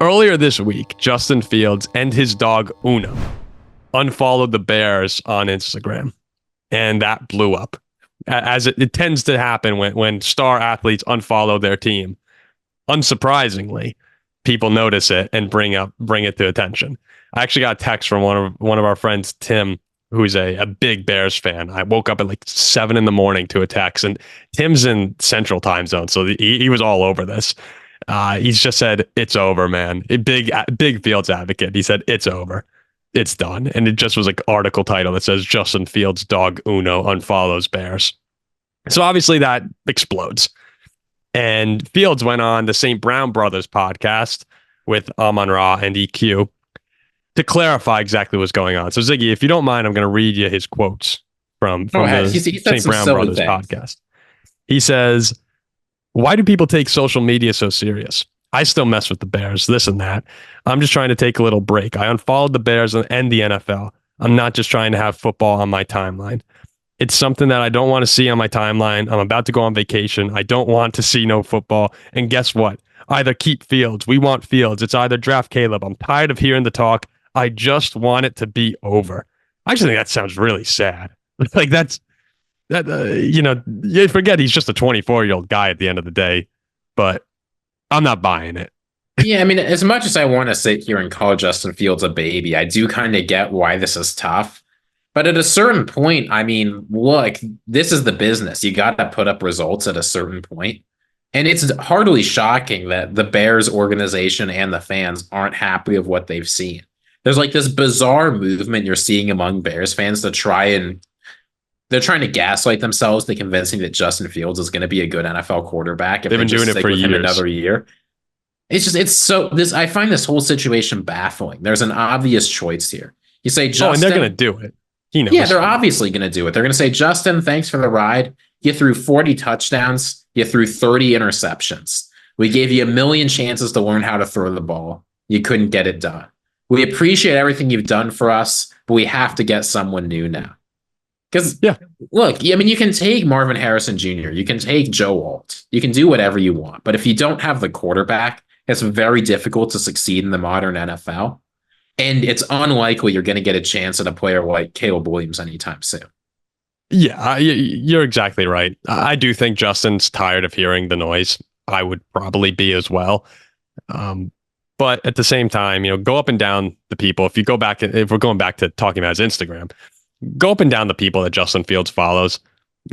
Earlier this week, Justin Fields and his dog Uno unfollowed the Bears on Instagram, and that blew up. As it tends to happen when star athletes unfollow their team. Unsurprisingly, people notice it and bring it to attention. I actually got a text from one of our friends, Tim, who's a big Bears fan. I woke up at like 7 a.m. to a text, and Tim's in Central Time Zone, so he was all over this. He's just said, "It's over, man." A big Fields advocate. He said, "It's over. It's done." And it just was like article title that says Justin Fields' dog Uno unfollows Bears. So obviously that explodes. And Fields went on the St. Brown Brothers podcast with Amon-Ra and EQ to clarify exactly what's going on. So Ziggy, if you don't mind, I'm going to read you his quotes from the St. Brown Brothers podcast. He says, "Why do people take social media so serious? I still mess with the Bears, this and that. I'm just trying to take a little break. I unfollowed the Bears and the NFL. I'm not just trying to have football on my timeline. It's something that I don't want to see on my timeline. I'm about to go on vacation. I don't want to see no football. And guess what? Either keep Fields. We want Fields. It's either draft Caleb. I'm tired of hearing the talk. I just want it to be over." I actually think that sounds really sad. Like you forget he's just a 24-year-old guy at the end of the day, but I'm not buying it. Yeah, I mean, as much as I want to sit here and call Justin Fields a baby, I do kind of get why this is tough. But at a certain point, I mean, look, this is the business. You got to put up results at a certain point. And it's hardly shocking that the Bears organization and the fans aren't happy with what they've seen. There's like this bizarre movement you're seeing among Bears fans to they're trying to gaslight themselves to convincing that Justin Fields is going to be a good NFL quarterback. If they've been doing it for years. Another year. I find this whole situation baffling. There's an obvious choice here. You say, Justin. And they're going to do it. He knows. Yeah, they're obviously going to do it. They're going to say, Justin, thanks for the ride. You threw 40 touchdowns. You threw 30 interceptions. We gave you a million chances to learn how to throw the ball. You couldn't get it done. We appreciate everything you've done for us, but we have to get someone new now. Because, look, I mean, you can take Marvin Harrison Jr., you can take Joe Alt, you can do whatever you want. But if you don't have the quarterback, it's very difficult to succeed in the modern NFL. And it's unlikely you're going to get a chance at a player like Caleb Williams anytime soon. Yeah, you're exactly right. I do think Justin's tired of hearing the noise. I would probably be as well. But at the same time, go up and down the people. If we're going back to talking about his Instagram, go up and down the people that Justin Fields follows.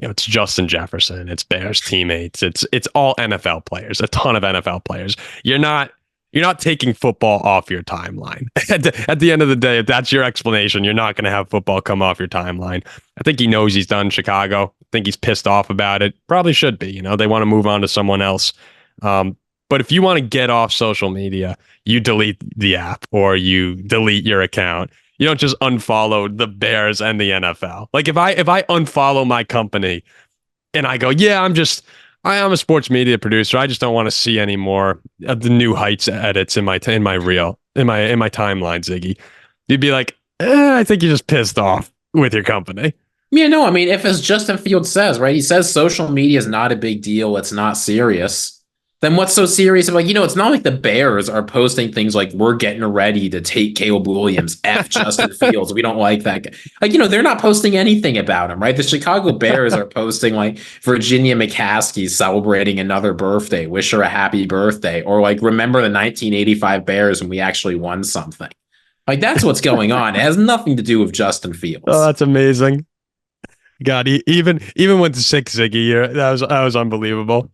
It's Justin Jefferson, it's Bears teammates, it's all NFL players, a ton of NFL players. You're not taking football off your timeline. At the end of the day, if that's your explanation, you're not going to have football come off your timeline. I think he knows he's done Chicago. I think he's pissed off about it. Probably should be. They want to move on to someone else. But if you want to get off social media, you delete the app or you delete your account. You don't just unfollow the Bears and the NFL. Like if I unfollow my company and I go, I am a sports media producer. I just don't want to see any more of the New Heights edits in my timeline, Ziggy. You'd be like, I think you're just pissed off with your company. Yeah, no, I mean, if as Justin Fields says, right, he says social media is not a big deal. It's not serious. Then what's so serious about, it's not like the Bears are posting things like, we're getting ready to take Caleb Williams, F Justin Fields. We don't like that guy. Like, they're not posting anything about him, right? The Chicago Bears are posting like Virginia McCaskey celebrating another birthday, wish her a happy birthday, or like, remember the 1985 Bears when we actually won something. Like, that's what's going on. It has nothing to do with Justin Fields. Oh, that's amazing. God, he even went to 6 Ziggy. That was unbelievable.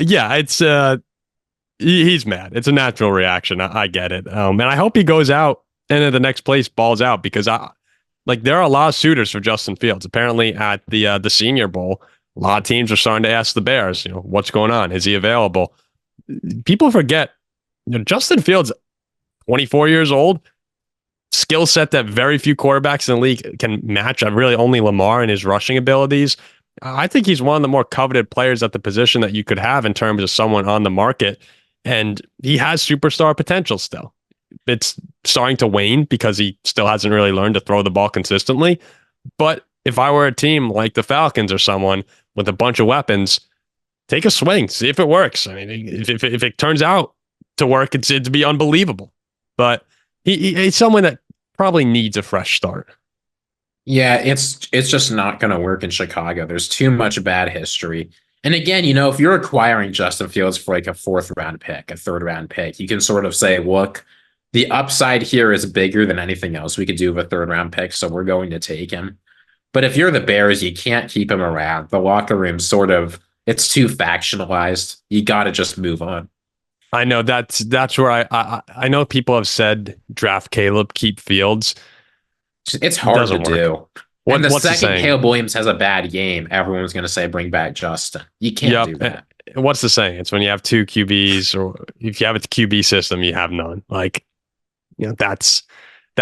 Yeah, it's he's mad. It's a natural reaction. I get it. And I hope he goes out and at the next place balls out, because there are a lot of suitors for Justin Fields. Apparently at the Senior Bowl, a lot of teams are starting to ask the Bears, what's going on? Is he available? People forget, Justin Fields, 24 years old, skill set that very few quarterbacks in the league can match. Really only Lamar and his rushing abilities. I think he's one of the more coveted players at the position that you could have in terms of someone on the market. And he has superstar potential still. It's starting to wane because he still hasn't really learned to throw the ball consistently. But if I were a team like the Falcons or someone with a bunch of weapons, take a swing, see if it works. I mean, if it turns out to work, it'd be unbelievable. But he's someone that probably needs a fresh start. Yeah, it's just not going to work in Chicago. There's too much bad history. And again, if you're acquiring Justin Fields for like a fourth round pick, a third round pick, you can sort of say, look, the upside here is bigger than anything else we could do with a third round pick, so we're going to take him. But if you're the Bears, you can't keep him around. The locker room it's too factionalized. You got to just move on. I know that's where I know people have said draft Caleb, keep Fields. It's hard to do. And the what's second Caleb Williams has a bad game, everyone's going to say, bring back Justin. You can't do that. What's the saying? It's when you have two QBs, or if you have a QB system, you have none. Like, that's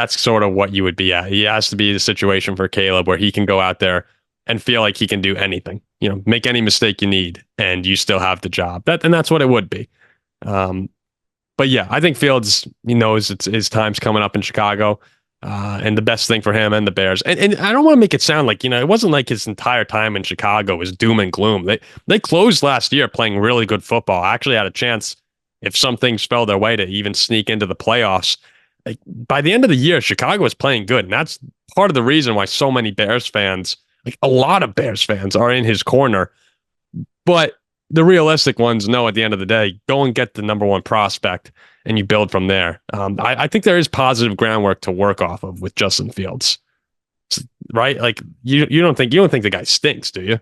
sort of what you would be at. He has to be the situation for Caleb where he can go out there and feel like he can do anything. Make any mistake you need, and you still have the job. And that's what it would be. But yeah, I think Fields, he knows his time's coming up in Chicago. And the best thing for him and the Bears. And I don't want to make it sound like, it wasn't like his entire time in Chicago was doom and gloom. They closed last year playing really good football. Actually had a chance, if some things fell their way, to even sneak into the playoffs. Like, by the end of the year, Chicago was playing good. And that's part of the reason why so many Bears fans, like a lot of Bears fans, are in his corner. But the realistic ones know at the end of the day, go and get the number one prospect and you build from there. I think there is positive groundwork to work off of with Justin Fields, right? Like you don't think the guy stinks, do you?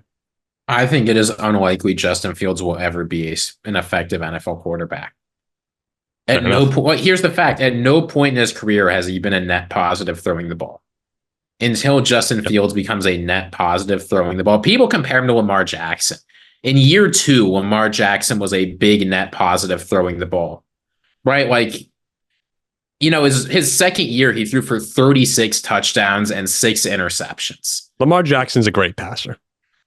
I think it is unlikely Justin Fields will ever be an effective NFL quarterback. At no point, here's the fact: at no point in his career has he been a net positive throwing the ball. Until Justin Fields becomes a net positive throwing the ball, people compare him to Lamar Jackson. In year 2, Lamar Jackson was a big net positive throwing the ball. Right? Like, his second year, he threw for 36 touchdowns and 6 interceptions. Lamar Jackson's a great passer.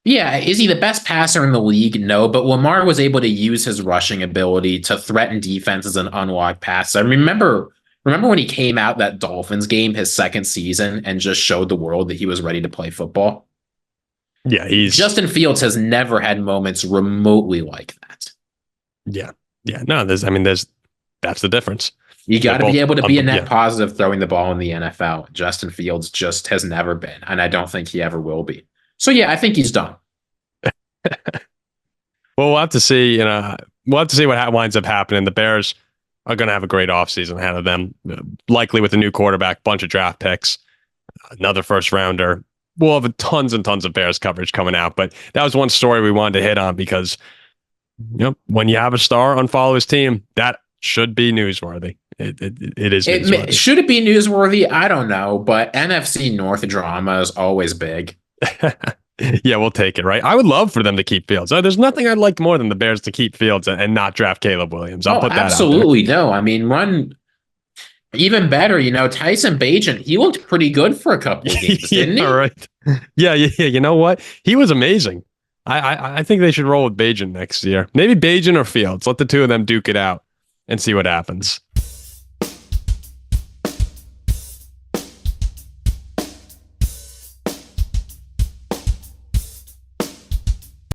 Yeah. Is he the best passer in the league? No, but Lamar was able to use his rushing ability to threaten defenses and unlock passes. I remember when he came out that Dolphins game, his second season, and just showed the world that he was ready to play football? Yeah, Justin Fields has never had moments remotely like that. Yeah. No, that's the difference. You got to be able to be a net positive throwing the ball in the NFL. Justin Fields just has never been, and I don't think he ever will be. So yeah, I think he's done. Well, we'll have to see. We'll have to see what winds up happening. The Bears are going to have a great offseason ahead of them, likely with a new quarterback, bunch of draft picks, another first rounder. We'll have tons and tons of Bears coverage coming out, but that was one story we wanted to hit on because, when you have a star unfollow his team, that should be newsworthy. It is newsworthy. Should it be newsworthy? I don't know, but NFC North drama is always big. Yeah, we'll take it, right? I would love for them to keep Fields. There's nothing I'd like more than the Bears to keep Fields and not draft Caleb Williams. I'll put that absolutely out there. No. I mean, run even better. Tyson Bagent, he looked pretty good for a couple of games, didn't he? All right. Yeah. You know what? He was amazing. I think they should roll with Bagent next year. Maybe Bagent or Fields. Let the two of them duke it out and see what happens.